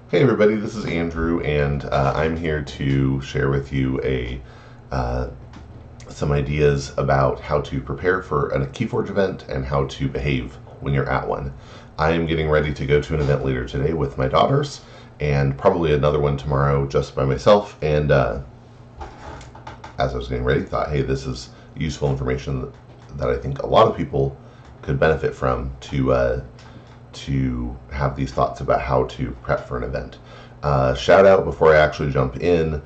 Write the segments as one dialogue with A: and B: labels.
A: Hey everybody, this is Andrew, and I'm here to share with you uh, some ideas about how to prepare for a KeyForge event and how to behave when you're at one. I am getting ready to go to an event later today with my daughters, and probably another one tomorrow just by myself. And as I was getting ready, thought, hey, this is useful information that I think a lot of people could benefit from to have these thoughts about how to prep for an event. Shout out before I actually jump in. A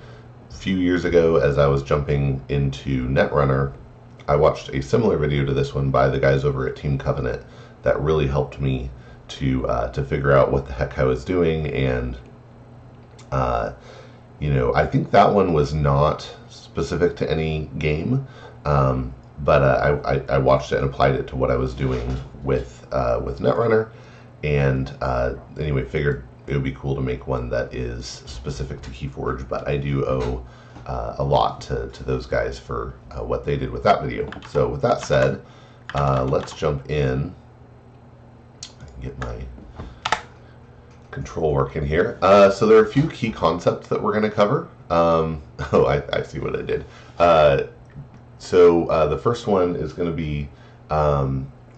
A: few years ago, as I was jumping into Netrunner, I watched a similar video to this one by the guys over at Team Covenant that really helped me to figure out what the heck I was doing. And I think that one was not specific to any game, but I watched it and applied it to what I was doing with Netrunner. And anyway, figured it would be cool to make one that is specific to KeyForge, but I do owe a lot to those guys for what they did with that video. So with that said, let's jump in. I can get my control working here. So there are a few key concepts that we're going to cover. Oh, I see what I did. So the first one is going to be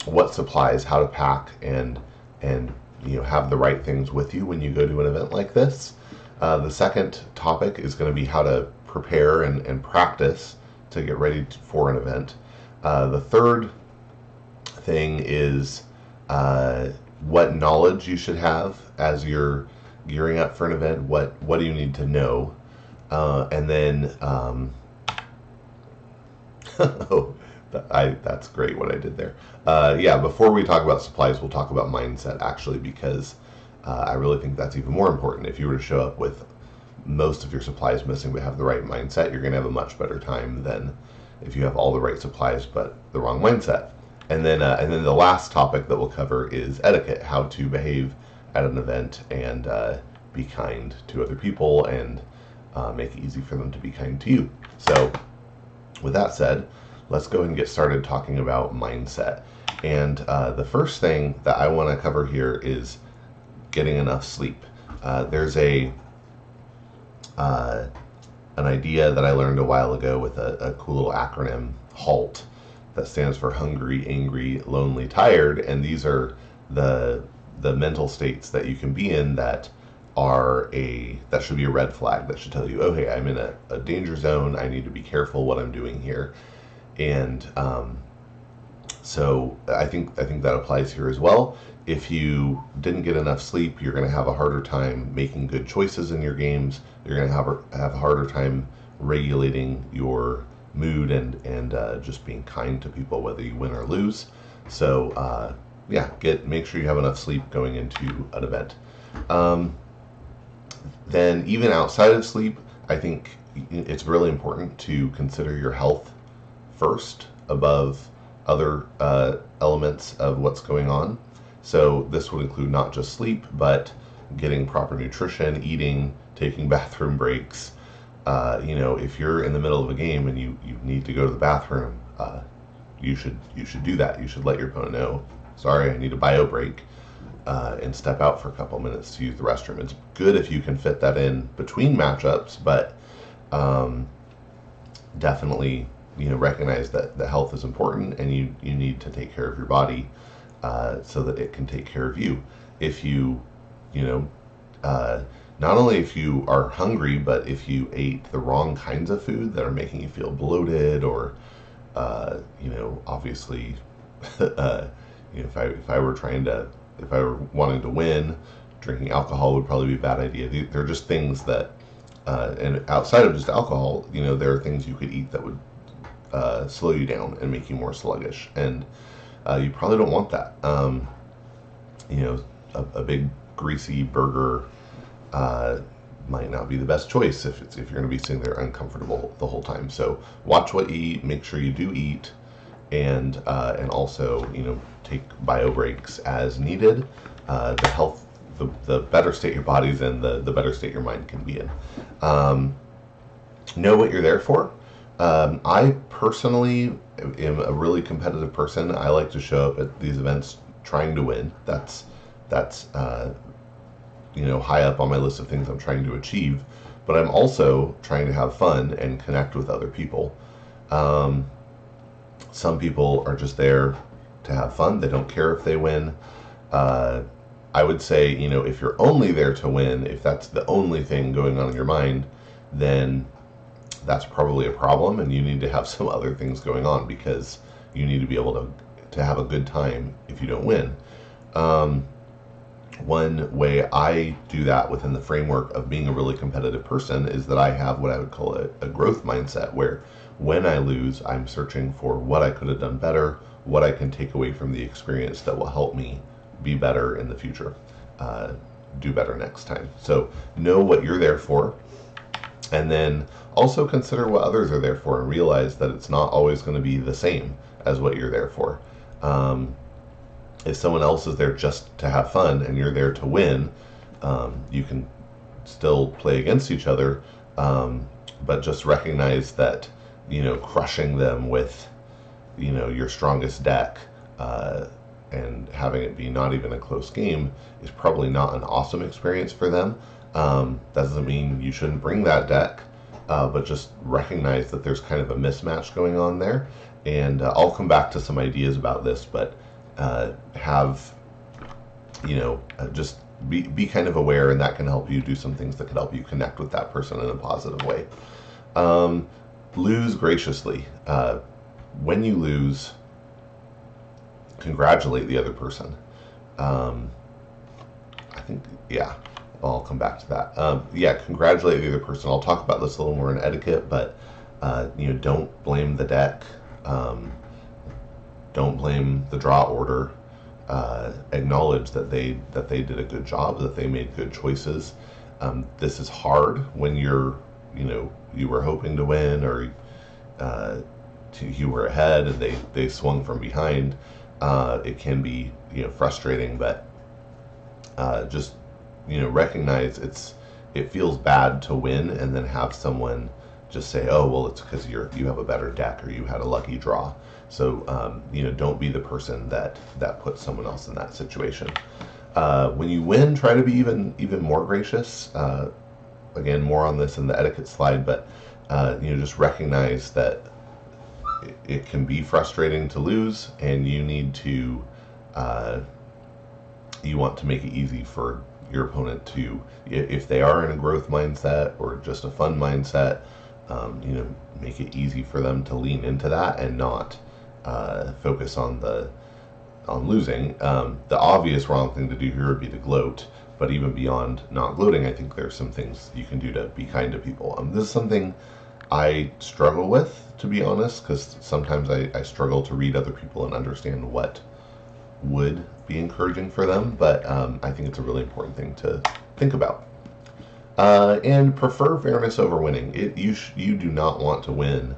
A: what supplies, how to pack, and have the right things with you when you go to an event like this. The second topic is going to be how to prepare and practice to get ready for an event. The third thing is what knowledge you should have as you're gearing up for an event. What do you need to know? And then oh, that's great what I did there. Yeah, before we talk about supplies, we'll talk about mindset actually, because I really think that's even more important. If you were to show up with most of your supplies missing but have the right mindset, you're going to have a much better time than if you have all the right supplies but the wrong mindset. And then the last topic that we'll cover is etiquette, how to behave at an event and be kind to other people and make it easy for them to be kind to you. So with that said, let's go ahead and get started talking about mindset. And the first thing that I want to cover here is getting enough sleep. There's an idea that I learned a while ago with a cool little acronym, HALT, that stands for hungry, angry, lonely, tired. And these are the mental states that you can be in that should be a red flag, that should tell you, oh hey, I'm in a danger zone, I need to be careful what I'm doing here. And so I think that applies here as well. If you didn't get enough sleep, you're going to have a harder time making good choices in your games. You're going to have a harder time regulating your mood and just being kind to people, whether you win or lose. So yeah, make sure you have enough sleep going into an event. Then even outside of sleep, I think it's really important to consider your health first above other elements of what's going on. So this would include not just sleep, but getting proper nutrition, eating, taking bathroom breaks. If you're in the middle of a game and you need to go to the bathroom, you should do that. You should let your opponent know, sorry, I need a bio break, and step out for a couple minutes to use the restroom. It's good if you can fit that in between matchups, but definitely recognize that the health is important and you need to take care of your body so that it can take care of you. If not only if you are hungry, but if you ate the wrong kinds of food that are making you feel bloated or obviously if I were wanting to win, drinking alcohol would probably be a bad idea. They're just things that and outside of just alcohol, there are things you could eat that would slow you down and make you more sluggish, and you probably don't want that. A big greasy burger might not be the best choice if you're going to be sitting there uncomfortable the whole time. So watch what you eat, make sure you do eat, and also take bio breaks as needed. The better state your body's in, the better state your mind can be in. Know what you're there for. I personally am a really competitive person. I like to show up at these events trying to win. That's high up on my list of things I'm trying to achieve, but I'm also trying to have fun and connect with other people. Um, some people are just there to have fun. They don't care if they win. Uh, I would say, if you're only there to win, if that's the only thing going on in your mind, then that's probably a problem, and you need to have some other things going on, because you need to be able to have a good time if you don't win. One way I do that within the framework of being a really competitive person is that I have what I would call a growth mindset, where when I lose, I'm searching for what I could have done better, what I can take away from the experience that will help me be better in the future, do better next time. So know what you're there for, and then also consider what others are there for, and realize that it's not always going to be the same as what you're there for. If someone else is there just to have fun and you're there to win, you can still play against each other, but just recognize that, crushing them with, your strongest deck, and having it be not even a close game is probably not an awesome experience for them. That doesn't mean you shouldn't bring that deck, but just recognize that there's kind of a mismatch going on there. And I'll come back to some ideas about this, but just be kind of aware, and that can help you do some things that could help you connect with that person in a positive way. Lose graciously. When you lose, congratulate the other person. I think, yeah, I'll come back to that. Congratulate the other person. I'll talk about this a little more in etiquette, but don't blame the deck. Don't blame the draw order. Acknowledge that they did a good job, that they made good choices. This is hard when you were hoping to win, or you were ahead and they swung from behind. It can be frustrating, but just recognize it feels bad to win and then have someone just say, oh well, it's because you have a better deck, or you had a lucky draw. So don't be the person that puts someone else in that situation. When you win, try to be even more gracious. Again, more on this in the etiquette slide, but just recognize that it can be frustrating to lose, and you need to you want to make it easy for your opponent to, if they are in a growth mindset or just a fun mindset, make it easy for them to lean into that and not focus on losing. The obvious wrong thing to do here would be to gloat, but even beyond not gloating, I think there's some things you can do to be kind to people. This is something I struggle with, to be honest, because sometimes I struggle to read other people and understand what would be encouraging for them, but I think it's a really important thing to think about. And prefer fairness over winning. You do not want to win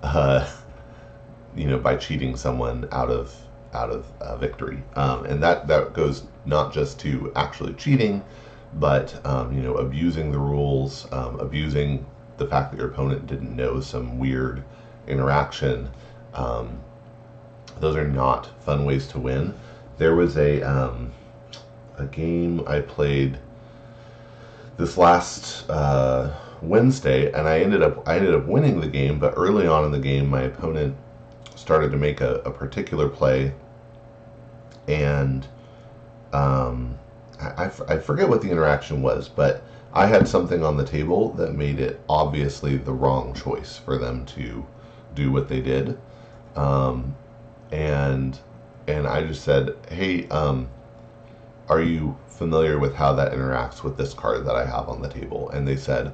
A: by cheating someone out of victory, and that goes not just to actually cheating, but abusing the rules, abusing the fact that your opponent didn't know some weird interaction. Those are not fun ways to win. There was a game I played this last Wednesday, and I ended up winning the game. But early on in the game, my opponent started to make a particular play, and I forget what the interaction was, but I had something on the table that made it obviously the wrong choice for them to do what they did, and I just said, hey, are you familiar with how that interacts with this card that I have on the table? And they said,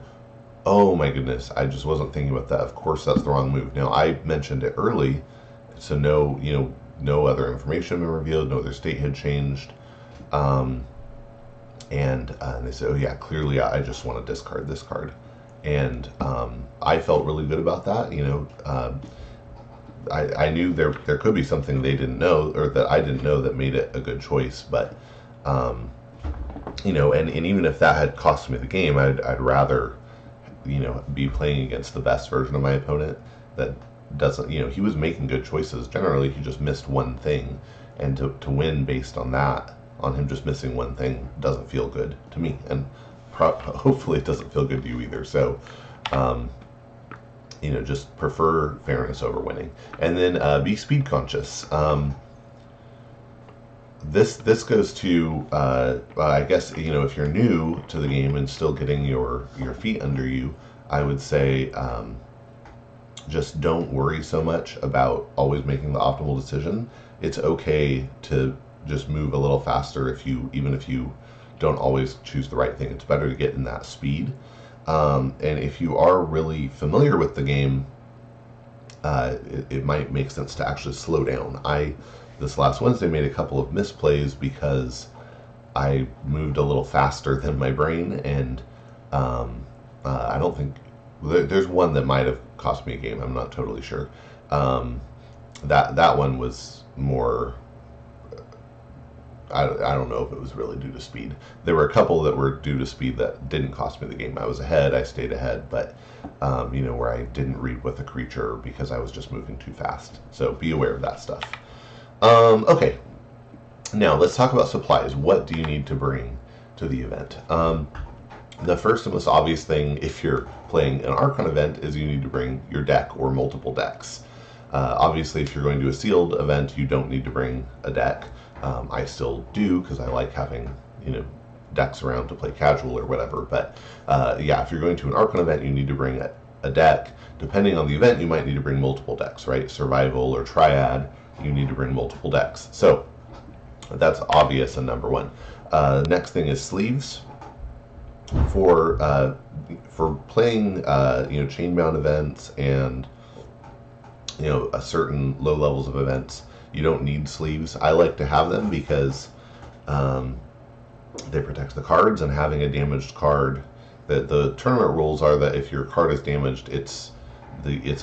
A: oh my goodness, I just wasn't thinking about that. Of course, that's the wrong move. Now, I mentioned it early, so no other information had been revealed, no other state had changed. And they said, oh yeah, clearly I just want to discard this card. And I felt really good about that. I knew there could be something they didn't know, or that I didn't know, that made it a good choice. But and even if that had cost me the game, I'd rather be playing against the best version of my opponent that doesn't, he was making good choices. Generally, he just missed one thing, and to win based on that on him just missing one thing doesn't feel good to me, and hopefully it doesn't feel good to you either. So, just prefer fairness over winning, and then be speed conscious. This goes to I guess if you're new to the game and still getting your feet under you, I would say just don't worry so much about always making the optimal decision. It's okay to just move a little faster even if you don't always choose the right thing. It's better to get in that speed. And if you are really familiar with the game, it might make sense to actually slow down. This last Wednesday made a couple of misplays because I moved a little faster than my brain, and I don't think there's one that might have cost me a game. I'm not totally sure. That one was more. I don't know if it was really due to speed. There were a couple that were due to speed that didn't cost me the game. I was ahead, I stayed ahead, but where I didn't read with the creature because I was just moving too fast. So be aware of that stuff. Okay, now let's talk about supplies. What do you need to bring to the event? The first and most obvious thing, if you're playing an Archon event, is you need to bring your deck or multiple decks. Obviously, if you're going to a sealed event, you don't need to bring a deck. I still do because I like having decks around to play casual or whatever. But yeah, if you're going to an Archon event, you need to bring a deck. Depending on the event, you might need to bring multiple decks, right? Survival or Triad, you need to bring multiple decks. So that's obvious and number one. Next thing is sleeves. For playing chainbound events and a certain low levels of events, you don't need sleeves. I like to have them because they protect the cards, and having a damaged card, the tournament rules are that if your card is damaged, it's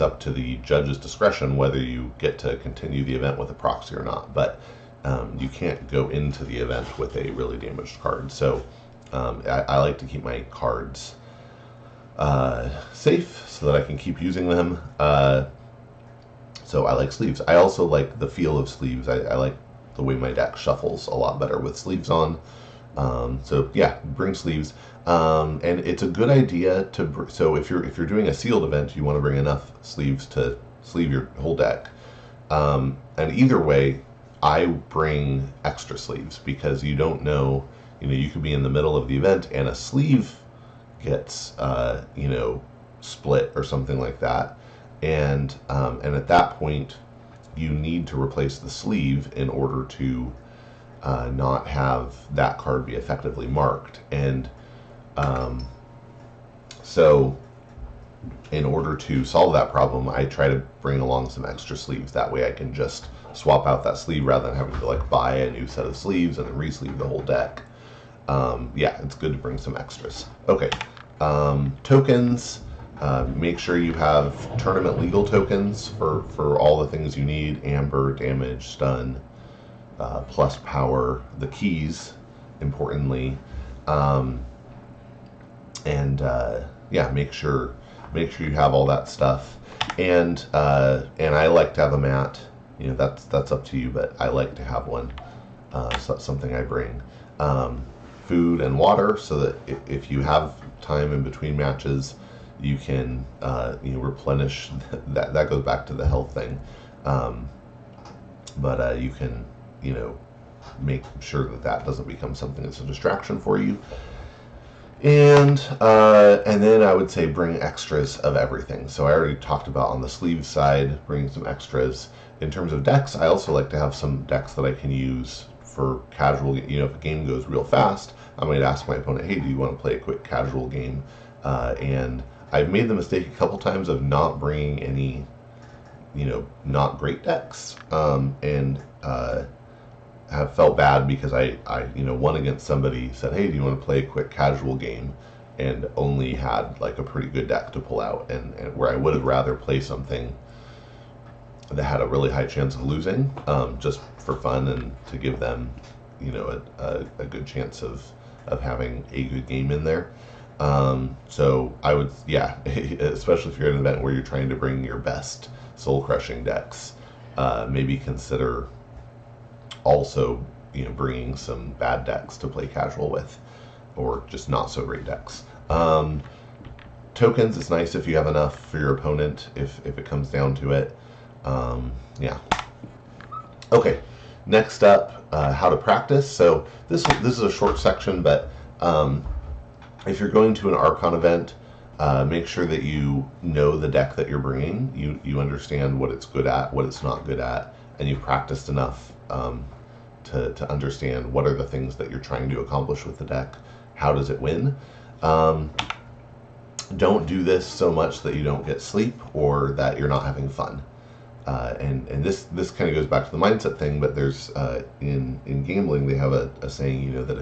A: up to the judge's discretion whether you get to continue the event with a proxy or not. But you can't go into the event with a really damaged card. So I like to keep my cards safe so that I can keep using them. So I like sleeves. I also like the feel of sleeves. I like the way my deck shuffles a lot better with sleeves on. So yeah, bring sleeves. And it's a good idea so if you're doing a sealed event, you want to bring enough sleeves to sleeve your whole deck. And either way, I bring extra sleeves because you don't know. You could be in the middle of the event and a sleeve gets split or something like that. And at that point, you need to replace the sleeve in order to not have that card be effectively marked. And so in order to solve that problem, I try to bring along some extra sleeves. That way I can just swap out that sleeve rather than having to buy a new set of sleeves and then re-sleeve the whole deck. Yeah, it's good to bring some extras. Okay, tokens. Make sure you have tournament legal tokens for all the things you need: amber, damage, stun, plus power, the keys, importantly, yeah, make sure you have all that stuff. And I like to have a mat. That's up to you, but I like to have one. So that's something I bring. Food and water, so that if you have time in between matches, you can replenish. That goes back to the health thing, but you can make sure that doesn't become something that's a distraction for you. And then I would say bring extras of everything. So I already talked about on the sleeve side, bringing some extras. In terms of decks, I also like to have some decks that I can use for casual. If a game goes real fast, I might ask my opponent, hey, do you want to play a quick casual game? And I've made the mistake a couple times of not bringing any, not great decks, and have felt bad because I won against somebody, said, hey, do you want to play a quick casual game? And only had a pretty good deck to pull out, and where I would have rather play something that had a really high chance of losing, just for fun and to give them, a good chance of having a good game in there. So I would, yeah, especially if you're at an event where you're trying to bring your best soul crushing decks, maybe consider also, bringing some bad decks to play casual with, or just not so great decks. Tokens, it's nice if you have enough for your opponent, if it comes down to it. Yeah. Okay, next up, how to practice. So this is a short section, but if you're going to an Archon event, make sure that you know the deck that you're bringing. You understand what it's good at, what it's not good at, and you've practiced enough to understand what are the things that you're trying to accomplish with the deck. How does it win? Don't do this so much that you don't get sleep or that you're not having fun. And this kind of goes back to the mindset thing, but there's in gambling they have a saying, that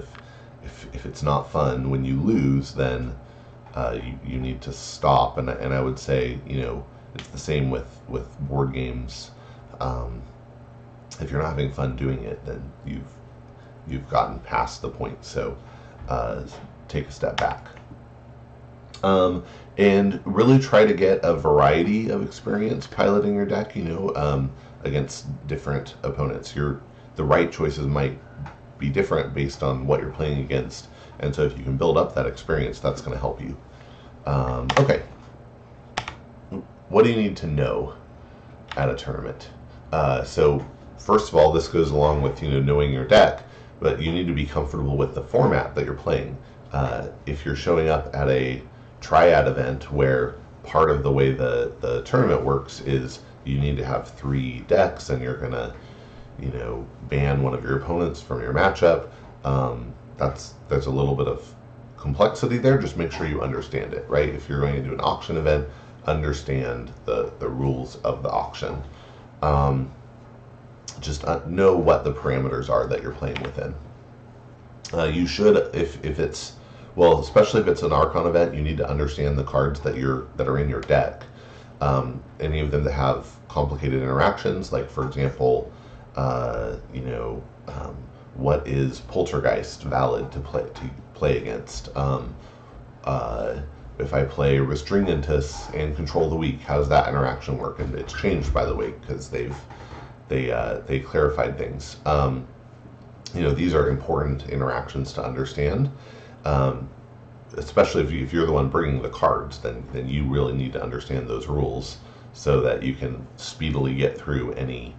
A: if it's not fun when you lose, then you need to stop. And I would say, it's the same with board games. If you're not having fun doing it, then you've gotten past the point. So take a step back. And really try to get a variety of experience piloting your deck, against different opponents. The right choices might be different based on what you're playing against, and so if you can build up that experience, that's going to help you. Okay, what do you need to know at a tournament? So first of all, this goes along with knowing your deck, but you need to be comfortable with the format that you're playing. If you're showing up at a triad event where part of the way the tournament works is you need to have 3 decks and you're gonna ban one of your opponents from your matchup, there's a little bit of complexity there. Just make sure you understand it, right? If you're going to do an auction event, understand the rules of the auction. Just know what the parameters are that you're playing within. You should, if it's, well, especially if it's an Archon event, you need to understand the cards that are in your deck. Any of them that have complicated interactions, like for example, what is Poltergeist valid to play against? If I play Restringentus and Control the Weak, how does that interaction work? And it's changed, by the way, because they clarified things. These are important interactions to understand. Especially if you're the one bringing the cards, then you really need to understand those rules so that you can speedily get through any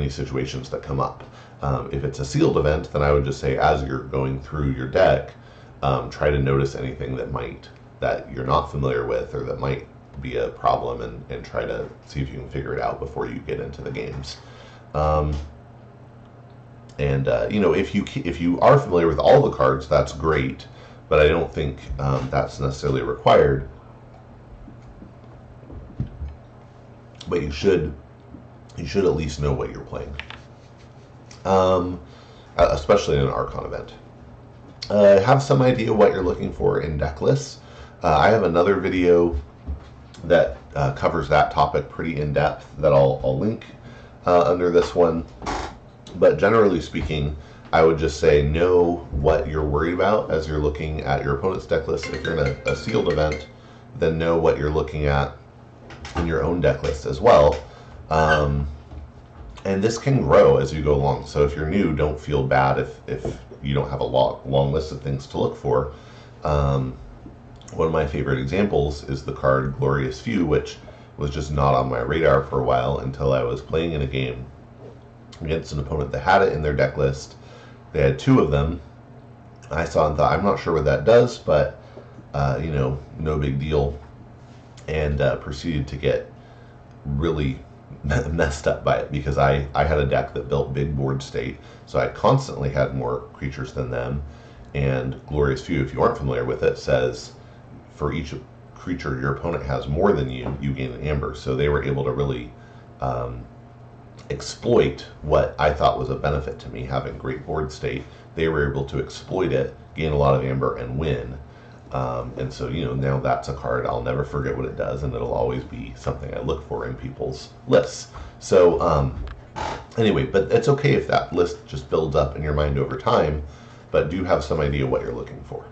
A: situations that come up. If it's a sealed event, then I would just say, as you're going through your deck, try to notice anything that you're not familiar with or that might be a problem, and try to see if you can figure it out before you get into the games. If you are familiar with all the cards, that's great, but I don't think that's necessarily required. But you should at least know what you're playing, especially in an Archon event. Have some idea what you're looking for in deck lists. I have another video that covers that topic pretty in depth that I'll link under this one. But generally speaking, I would just say know what you're worried about as you're looking at your opponent's deck list. If you're in a sealed event, then know what you're looking at in your own deck list as well. And this can grow as you go along. So if you're new, don't feel bad if you don't have a long list of things to look for. One of my favorite examples is the card Glorious Few, which was just not on my radar for a while until I was playing in a game against an opponent that had it in their deck list. They had 2 of them. I saw and thought, I'm not sure what that does, but no big deal, and proceeded to get really messed up by it because I had a deck that built big board state, so I constantly had more creatures than them. And Glorious Few, if you aren't familiar with it, says for each creature your opponent has more than you gain an amber. So they were able to really exploit what I thought was a benefit to me, having great board state. They were able to exploit it, gain a lot of amber, and win. And so, now that's a card I'll never forget what it does, and it'll always be something I look for in people's lists. So anyway, but it's okay if that list just builds up in your mind over time, but do have some idea what you're looking for.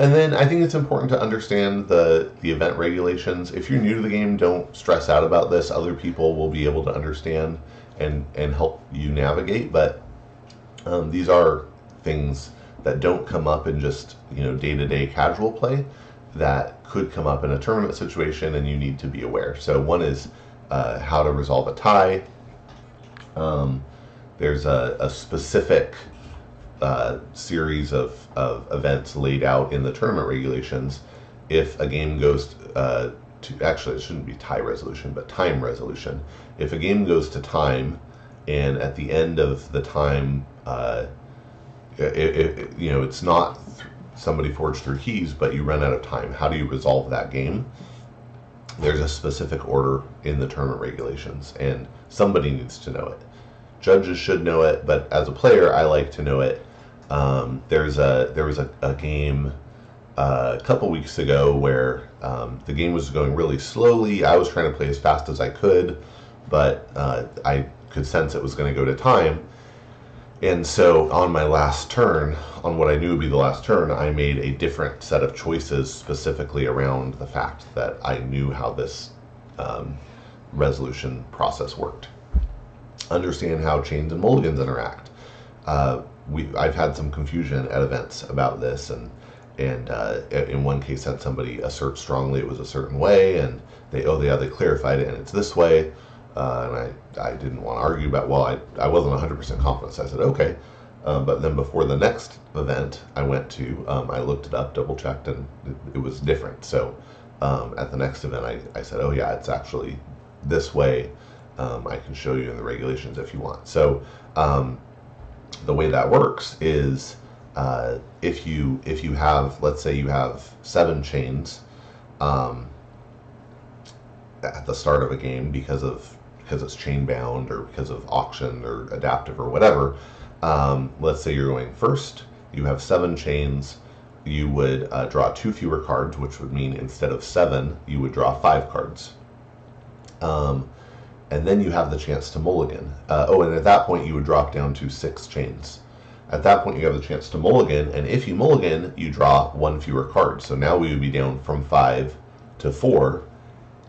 A: And then I think it's important to understand the event regulations. If you're new to the game, don't stress out about this. Other people will be able to understand and help you navigate. But these are things that don't come up in just day-to-day casual play, that could come up in a tournament situation, and you need to be aware. So one is how to resolve a tie. There's a specific series of events laid out in the tournament regulations. If a game goes actually, it shouldn't be tie resolution, but time resolution. If a game goes to time, and at the end of the time, it's not somebody forged through keys, but you run out of time, how do you resolve that game? There's a specific order in the tournament regulations, and somebody needs to know it. Judges should know it, but as a player, I like to know it. There was a game a couple weeks ago where the game was going really slowly. I was trying to play as fast as I could, but I could sense it was going to go to time. And so on my last turn, on what I knew would be the last turn, I made a different set of choices specifically around the fact that I knew how this resolution process worked. Understand how chains and mulligans interact. I've had some confusion at events about this, and in one case had somebody assert strongly it was a certain way, and they clarified it and it's this way. And I didn't want to argue about, I wasn't 100% confident, so I said, okay. But then before the next event I went to, I looked it up, double checked, and it was different. So at the next event, I said, oh yeah, it's actually this way. I can show you in the regulations if you want. So the way that works is if you have, let's say you have 7 chains at the start of a game because it's chain bound, or because of auction or adaptive or whatever. Let's say you're going first, you have 7 chains, you would draw 2 fewer cards, which would mean instead of 7 you would draw 5 cards, and then you have the chance to mulligan. And at that point you would drop down to 6 chains. At that point you have the chance to mulligan, and if you mulligan you draw 1 fewer card. So now we would be down from 5 to 4,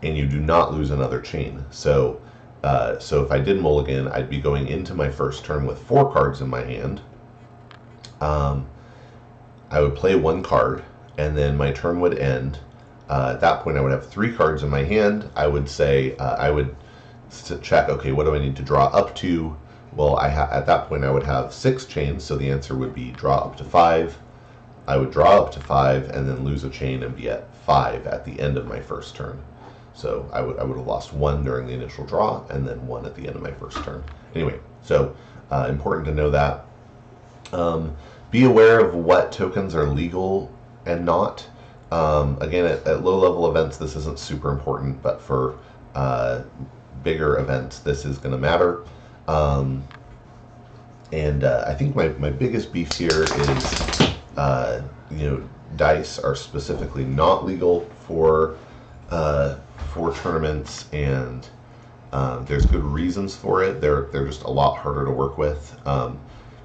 A: and you do not lose another chain. So if I did mulligan, I'd be going into my first turn with 4 cards in my hand. I would play 1 card, and then my turn would end. At that point I would have 3 cards in my hand. I would say, I would check, okay, what do I need to draw up to? Well, at that point I would have 6 chains, so the answer would be draw up to 5. I would draw up to 5 and then lose a chain and be at 5 at the end of my first turn. So I would have lost 1 during the initial draw and then 1 at the end of my first turn. Anyway, so important to know that. Be aware of what tokens are legal and not. Again, at low-level events, this isn't super important, but for bigger events, this is going to matter. I think my biggest beef here is, dice are specifically not legal for tournaments, and there's good reasons for it. They're just a lot harder to work with.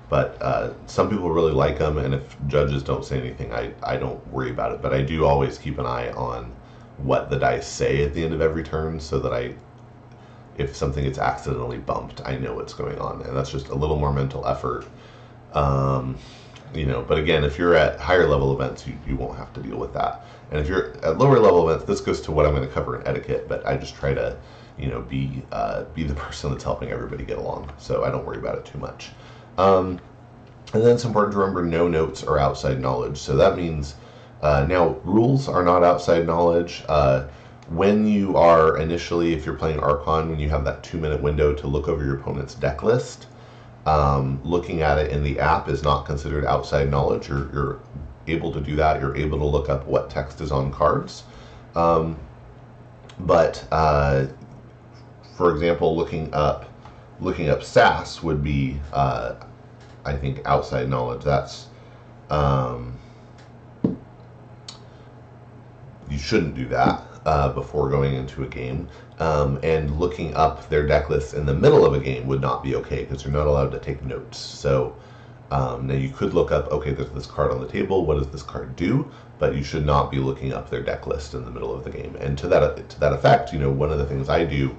A: But some people really like them, and if judges don't say anything, I don't worry about it. But I do always keep an eye on what the dice say at the end of every turn, so that if something gets accidentally bumped, I know what's going on, and that's just a little more mental effort. But again, if you're at higher level events, you won't have to deal with that. And if you're at lower level events, this goes to what I'm going to cover in etiquette, but I just try to, be the person that's helping everybody get along, so I don't worry about it too much. And then it's important to remember no notes or outside knowledge. So that means now rules are not outside knowledge. When you are initially, if you're playing Archon, when you have that 2-minute window to look over your opponent's deck list, looking at it in the app is not considered outside knowledge. You're able to do that. You're able to look up what text is on cards. But for example, looking up SAS would be, I think, outside knowledge. That's you shouldn't do that before going into a game. And looking up their deck lists in the middle of a game would not be okay, because you're not allowed to take notes. So now you could look up, okay, there's this card on the table, what does this card do? But you should not be looking up their deck list in the middle of the game. And to that effect, one of the things I do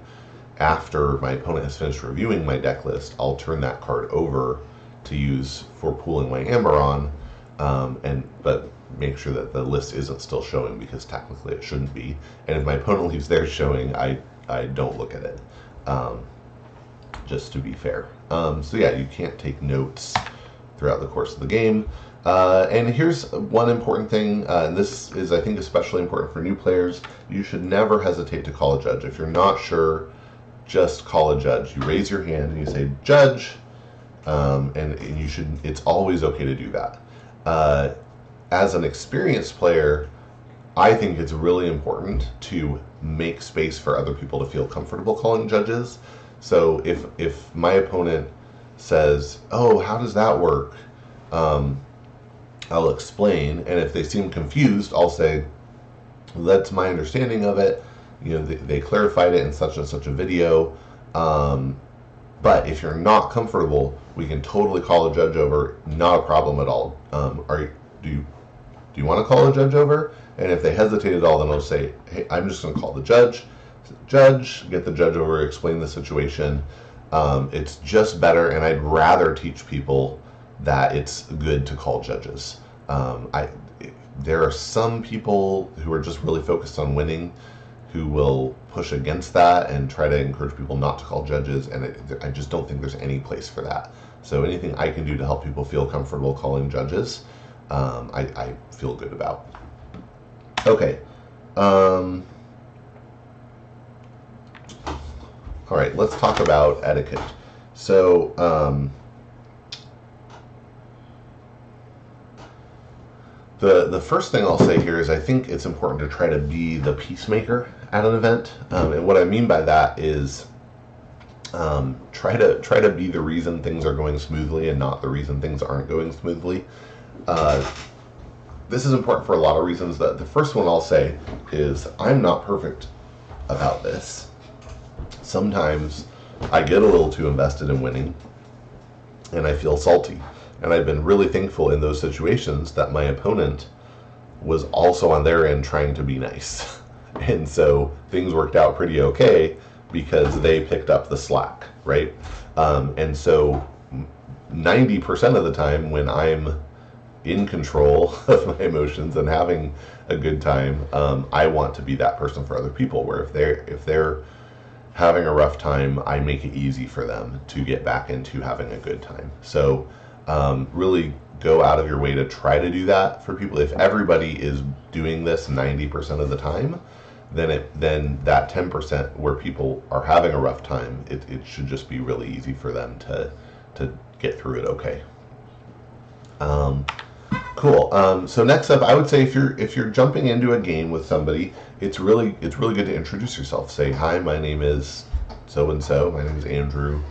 A: after my opponent has finished reviewing my deck list, I'll turn that card over to use for pooling my amber on, but make sure that the list isn't still showing, because technically it shouldn't be. And if my opponent leaves theirs showing, I don't look at it, just to be fair. So yeah, you can't take notes throughout the course of the game. And here's one important thing, and this is, I think, especially important for new players. You should never hesitate to call a judge. If you're not sure, just call a judge. You raise your hand and you say, "Judge," and you should. It's always okay to do that. As an experienced player, I think it's really important to make space for other people to feel comfortable calling judges. So if my opponent says, "Oh, how does that work?" I'll explain, and if they seem confused, I'll say, "That's my understanding of it. You know, they clarified it in such and such a video. But if you're not comfortable, we can totally call a judge over. Not a problem at all. Do you want to call a judge over?" And if they hesitate at all, then I'll say, "Hey, I'm just going to call the judge. Judge, get the judge over, explain the situation." It's just better, and I'd rather teach people that it's good to call judges. There are some people who are just really focused on winning who will push against that and try to encourage people not to call judges, and I just don't think there's any place for that. So anything I can do to help people feel comfortable calling judges, I feel good about. Okay. All right, let's talk about etiquette. So the first thing I'll say here is I think it's important to try to be the peacemaker at an event, and what I mean by that is try to be the reason things are going smoothly and not the reason things aren't going smoothly. This is important for a lot of reasons. The first one I'll say is I'm not perfect about this. Sometimes I get a little too invested in winning and I feel salty. And I've been really thankful in those situations that my opponent was also on their end trying to be nice. And so things worked out pretty okay because they picked up the slack, right? And so 90% of the time when I'm in control of my emotions and having a good time, I want to be that person for other people, where if they're having a rough time, I make it easy for them to get back into having a good time. So really go out of your way to try to do that for people. If everybody is doing this 90% of the time, then that 10% where people are having a rough time, it should just be really easy for them to get through it okay. Cool. So next up, I would say if you're jumping into a game with somebody, it's really good to introduce yourself. Say, "Hi, my name is so and so. My name is Andrew.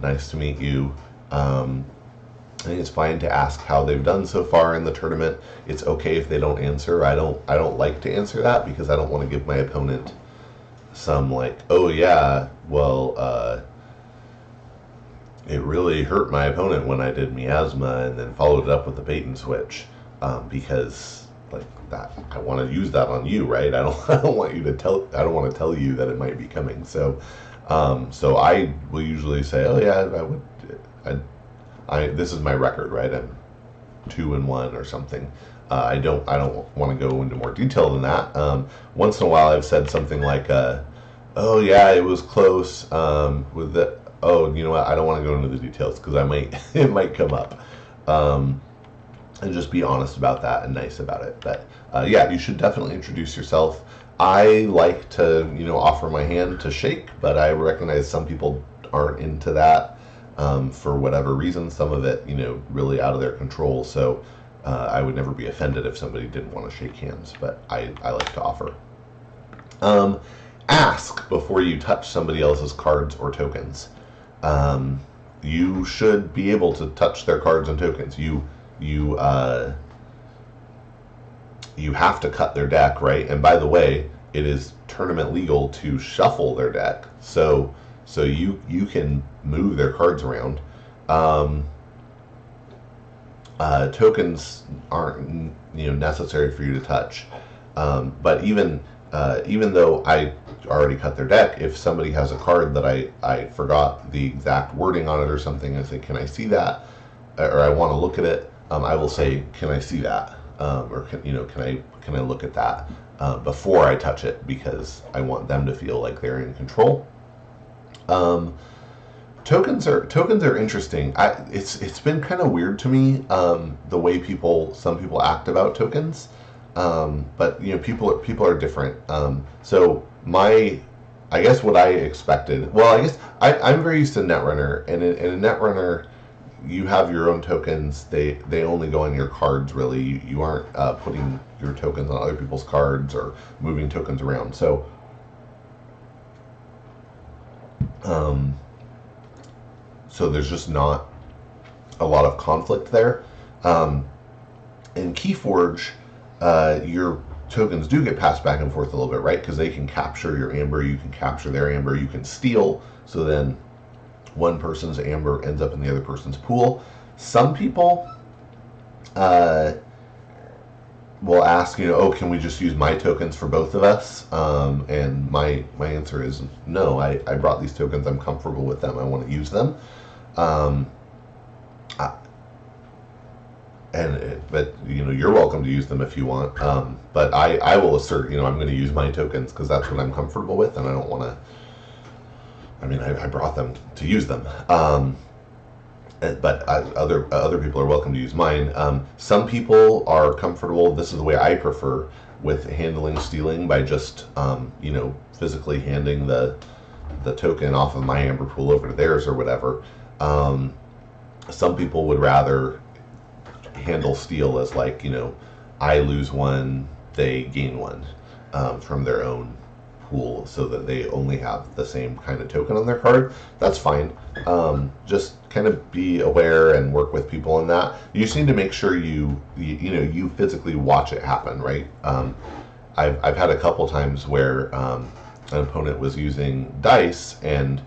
A: Nice to meet you." I think it's fine to ask how they've done so far in the tournament. It's okay if they don't answer. I don't like to answer that because I don't want to give my opponent some like, "Oh yeah, well, it really hurt my opponent when I did miasma," and then followed it up with the bait and switch, because like that, I want to use that on you, right? I don't want to tell you that it might be coming. So I will usually say, "Oh yeah, this is my record, right? I'm 2-1 or something." I don't want to go into more detail than that. Once in a while, I've said something like, "Oh yeah, it was close with the." Oh, you know what? I don't want to go into the details because it might come up, and just be honest about that and nice about it. But yeah, you should definitely introduce yourself. I like to offer my hand to shake, but I recognize some people aren't into that. For whatever reason, some of it, really out of their control. So I would never be offended if somebody didn't want to shake hands, but I like to offer. Ask before you touch somebody else's cards or tokens. You should be able to touch their cards and tokens. You have to cut their deck, right? And by the way, it is tournament legal to shuffle their deck. So you can move their cards around. Tokens aren't necessary for you to touch, but even even though I already cut their deck, if somebody has a card that I forgot the exact wording on it or something, I say, can I see that? Or I want to look at it, I will say, can I see that? Or can I look at that before I touch it, because I want them to feel like they're in control. Tokens are interesting. It's been kind of weird to me, the way some people act about tokens. But people are different. So I guess what I expected. Well, I guess I'm very used to Netrunner, and in a Netrunner, you have your own tokens. They only go on your cards. Really, you aren't putting your tokens on other people's cards or moving tokens around. So. So there's just not a lot of conflict there. In KeyForge, your tokens do get passed back and forth a little bit, right? Because they can capture your amber, you can capture their amber, you can steal. So then one person's amber ends up in the other person's pool. Some people will ask, oh, can we just use my tokens for both of us? And my answer is no. I brought these tokens. I'm comfortable with them. I want to use them. But you're welcome to use them if you want. But I will assert, I'm going to use my tokens because that's what I'm comfortable with, and I don't want to. I mean, I brought them to use them. But other people are welcome to use mine. Some people are comfortable. This is the way I prefer, with handling stealing by just physically handing the token off of my amber pool over to theirs or whatever. Some people would rather handle steal as like, I lose one, they gain one from their own pool, so that they only have the same kind of token on their card. That's fine. Just kind of be aware and work with people on that. You just need to make sure you physically watch it happen, right? I've had a couple times where an opponent was using dice, and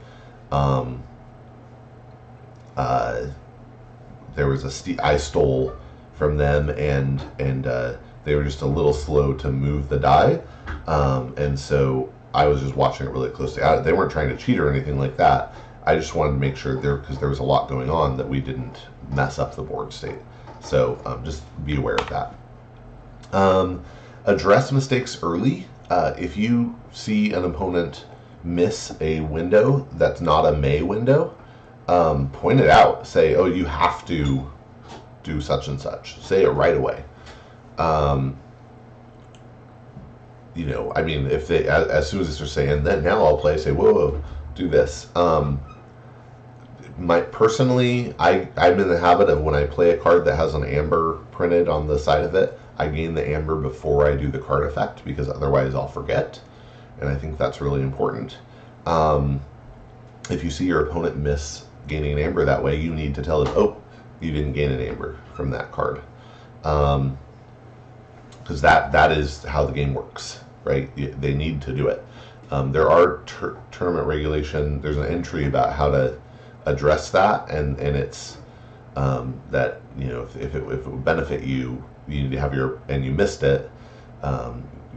A: there was I stole from them, and they were just a little slow to move the die, and so I was just watching it really closely. They weren't trying to cheat or anything like that. I just wanted to make sure because there was a lot going on, that we didn't mess up the board state. So just be aware of that. Address mistakes early. If you see an opponent miss a window that's not a May window, point it out. Say, oh, you have to do such and such. Say it right away. I mean, if they, as soon as they start saying, then now I'll play, say, whoa, do this. Personally, I'm in the habit of, when I play a card that has an amber printed on the side of it, I gain the amber before I do the card effect, because otherwise I'll forget. And I think that's really important. If you see your opponent miss gaining an amber that way, you need to tell them, oh, you didn't gain an amber from that card. Because that is how the game works, right? They need to do it. There are tournament regulation. There's an entry about how to address that, and it's that if it would benefit you, you need to have and you missed it.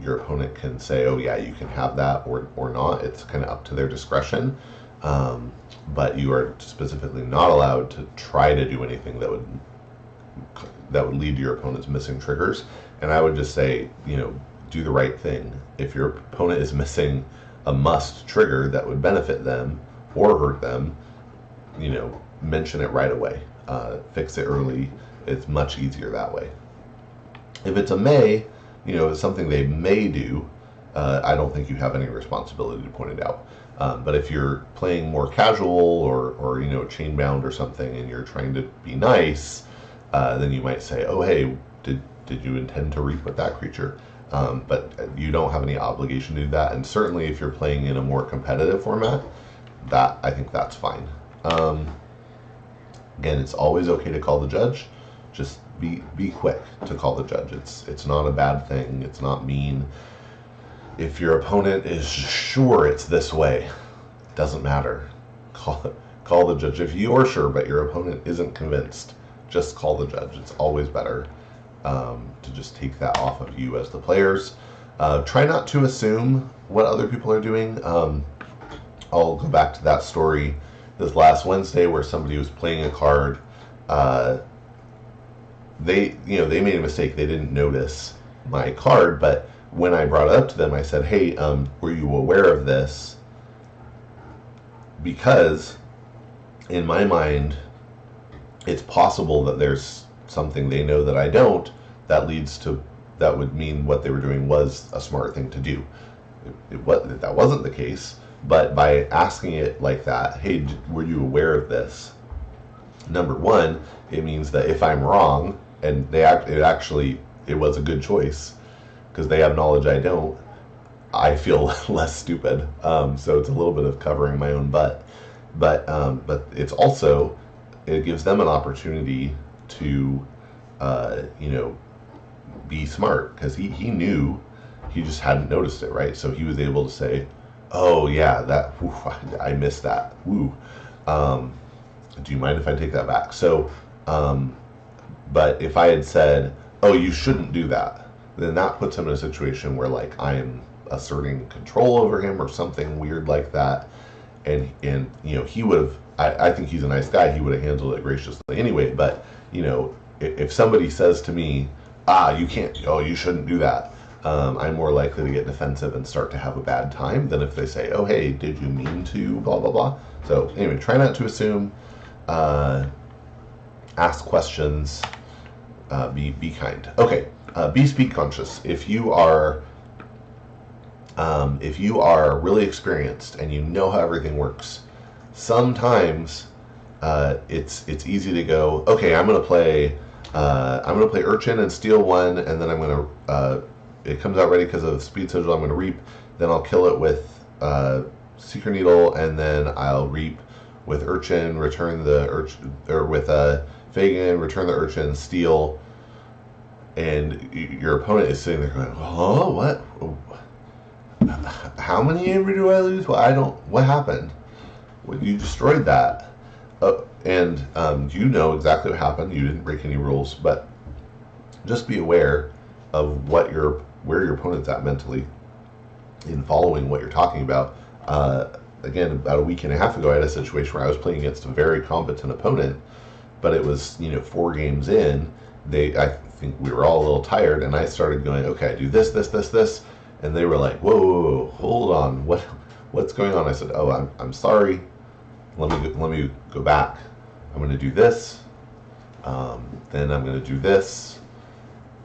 A: Your opponent can say, oh yeah, you can have that or not. It's kind of up to their discretion. But you are specifically not allowed to try to do anything that would lead to your opponent's missing triggers. And I would just say, do the right thing. If your opponent is missing a must trigger that would benefit them or hurt them, mention it right away. Fix it early. It's much easier that way. If it's a may, it's something they may do, I don't think you have any responsibility to point it out. But if you're playing more casual or chainbound or something, and you're trying to be nice, then you might say, oh, hey, did you intend to reap with that creature? But you don't have any obligation to do that. And certainly if you're playing in a more competitive format, I think that's fine. Again, it's always okay to call the judge. Just be quick to call the judge. It's not a bad thing. It's not mean. If your opponent is sure it's this way, doesn't matter. Call the judge. If you're sure but your opponent isn't convinced, just call the judge. It's always better to just take that off of you as the players. Try not to assume what other people are doing. I'll go back to that story this last Wednesday where somebody was playing a card. They made a mistake. They didn't notice my card, but when I brought it up to them, I said, "Hey, were you aware of this?" Because in my mind, it's possible that there's something they know that I don't that would mean what they were doing was a smart thing to do. That wasn't the case, but by asking it like that, "Hey, were you aware of this?" Number one, it means that if I'm wrong and it was a good choice because they have knowledge I don't, I feel less stupid. So it's a little bit of covering my own butt, but it's also, it gives them an opportunity to be smart, because he knew, he just hadn't noticed it, right? So he was able to say, "Oh yeah, I missed that. Woo. Do you mind if I take that back?" So, but if I had said, "Oh, you shouldn't do that," then that puts him in a situation where like I am asserting control over him or something weird like that, and he would have. I think he's a nice guy. He would have handled it graciously anyway. But if somebody says to me, "You can't," "Oh, you shouldn't do that," I'm more likely to get defensive and start to have a bad time than if they say, "Oh, hey, did you mean to blah blah blah." So anyway, try not to assume. Ask questions. Be kind. Okay. Be speed conscious. If you are really experienced and you know how everything works, sometimes it's easy to go, "Okay, I'm gonna play Urchin and steal one, and then I'm gonna it comes out ready because of the speed sigil. I'm gonna reap, then I'll kill it with Seeker Needle, and then I'll reap with Urchin, return the Urchin, or with Fagin, return the Urchin, steal." And your opponent is sitting there going, "Oh, what? How many Amber do I lose? Well, what happened? Well, you destroyed that." And you know exactly what happened. You didn't break any rules, but just be aware of where your opponent's at mentally in following what you're talking about. Again, about a week and a half ago, I had a situation where I was playing against a very competent opponent, but it was 4 games in. I think we were all a little tired, and I started going, "Okay, I do this, this, this, this," and they were like, "Whoa, whoa, whoa, hold on, what's going on?" I said, "Oh, I'm sorry. Let me go back. I'm going to do this. Then I'm going to do this,"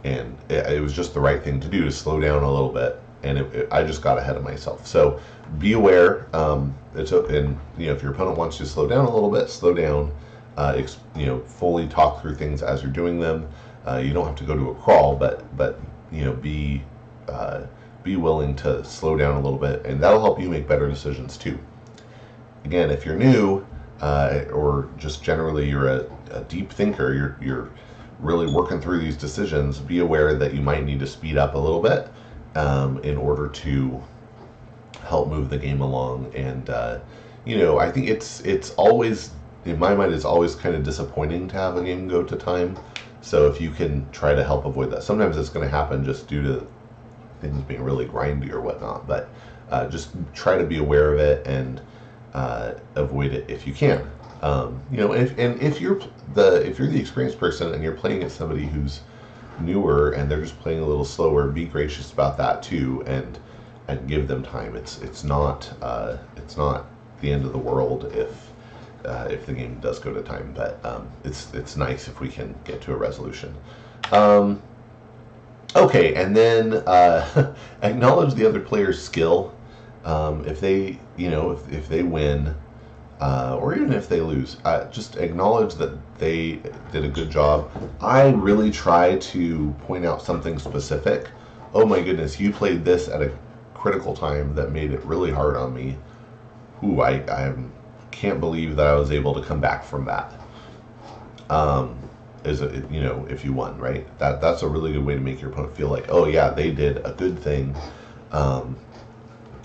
A: and it was just the right thing to do, to slow down a little bit. And I just got ahead of myself. So be aware. And if your opponent wants you to slow down a little bit, slow down. Fully talk through things as you're doing them. You don't have to go to a crawl, but be willing to slow down a little bit, and that'll help you make better decisions too. Again, if you're new, or just generally you're a deep thinker, you're really working through these decisions, be aware that you might need to speed up a little bit in order to help move the game along. And I think it's always, in my mind, it's always kind of disappointing to have a game go to time. So if you can try to help avoid that, sometimes it's going to happen just due to things being really grindy or whatnot. But just try to be aware of it and avoid it if you can. If you're the experienced person and you're playing against somebody who's newer and they're just playing a little slower, be gracious about that too, and give them time. It's not the end of the world if the game does go to time, but it's nice if we can get to a resolution. Okay, and then acknowledge the other player's skill. If they win, or even if they lose, just acknowledge that they did a good job. I really try to point out something specific. "Oh my goodness, you played this at a critical time that made it really hard on me. Ooh, I can't believe that I was able to come back from that." If you won, right? That's a really good way to make your opponent feel like, "Oh yeah, they did a good thing."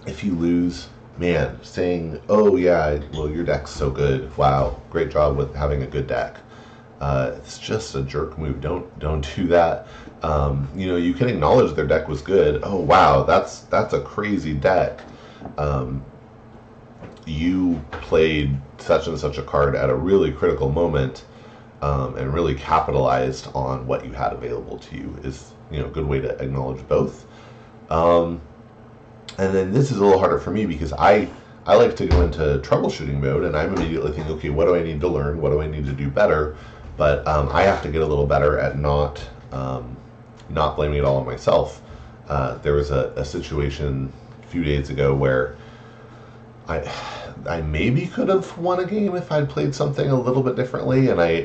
A: If you lose, man, saying, "Oh yeah, well your deck's so good. Wow, great job with having a good deck." It's just a jerk move. Don't do that. You can acknowledge their deck was good. Oh wow, that's a crazy deck. Um, you played such and such a card at a really critical moment, and really capitalized on what you had available to you. Is a good way to acknowledge both. Um, and then this is a little harder for me because I like to go into troubleshooting mode, and I'm immediately thinking, okay, what do I need to learn? What do I need to do better? But I have to get a little better at not blaming it all on myself. There was a situation a few days ago where I maybe could have won a game if I'd played something a little bit differently, and I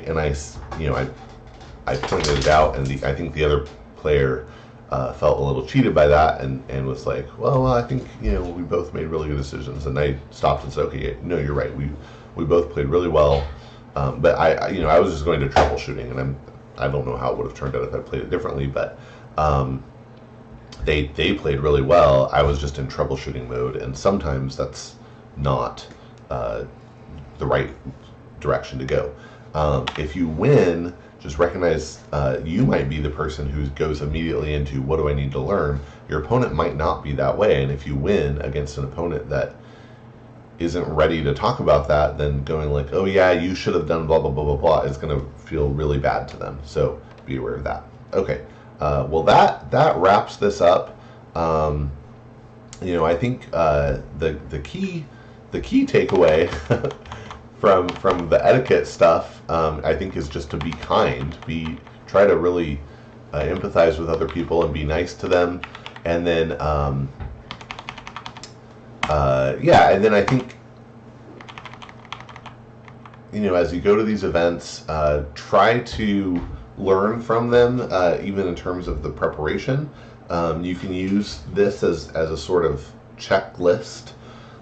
A: pointed it out, and I think the other player felt a little cheated by that, and was like, well, I think we both made really good decisions, and I stopped and said, okay, no, you're right, we both played really well, but I was just going to troubleshooting, and I don't know how it would have turned out if I played it differently, but they played really well. I was just in troubleshooting mode, and sometimes that's not the right direction to go. If you win, just recognize you might be the person who goes immediately into what do I need to learn. Your opponent might not be that way, and if you win against an opponent that isn't ready to talk about that, then going like, oh yeah, you should have done blah blah blah blah blah, is going to feel really bad to them. So be aware of that. Okay, well that wraps this up. I think the key takeaway from the etiquette stuff, I think, is just to be kind. Try to really empathize with other people and be nice to them, and then and then I think as you go to these events, try to learn from them, even in terms of the preparation. You can use this as a sort of checklist.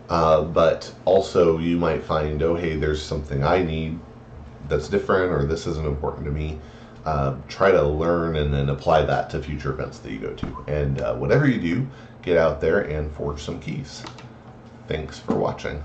A: But also you might find, oh, hey, there's something I need that's different, or this isn't important to me. Try to learn and then apply that to future events that you go to. And whatever you do, get out there and forge some keys. Thanks for watching.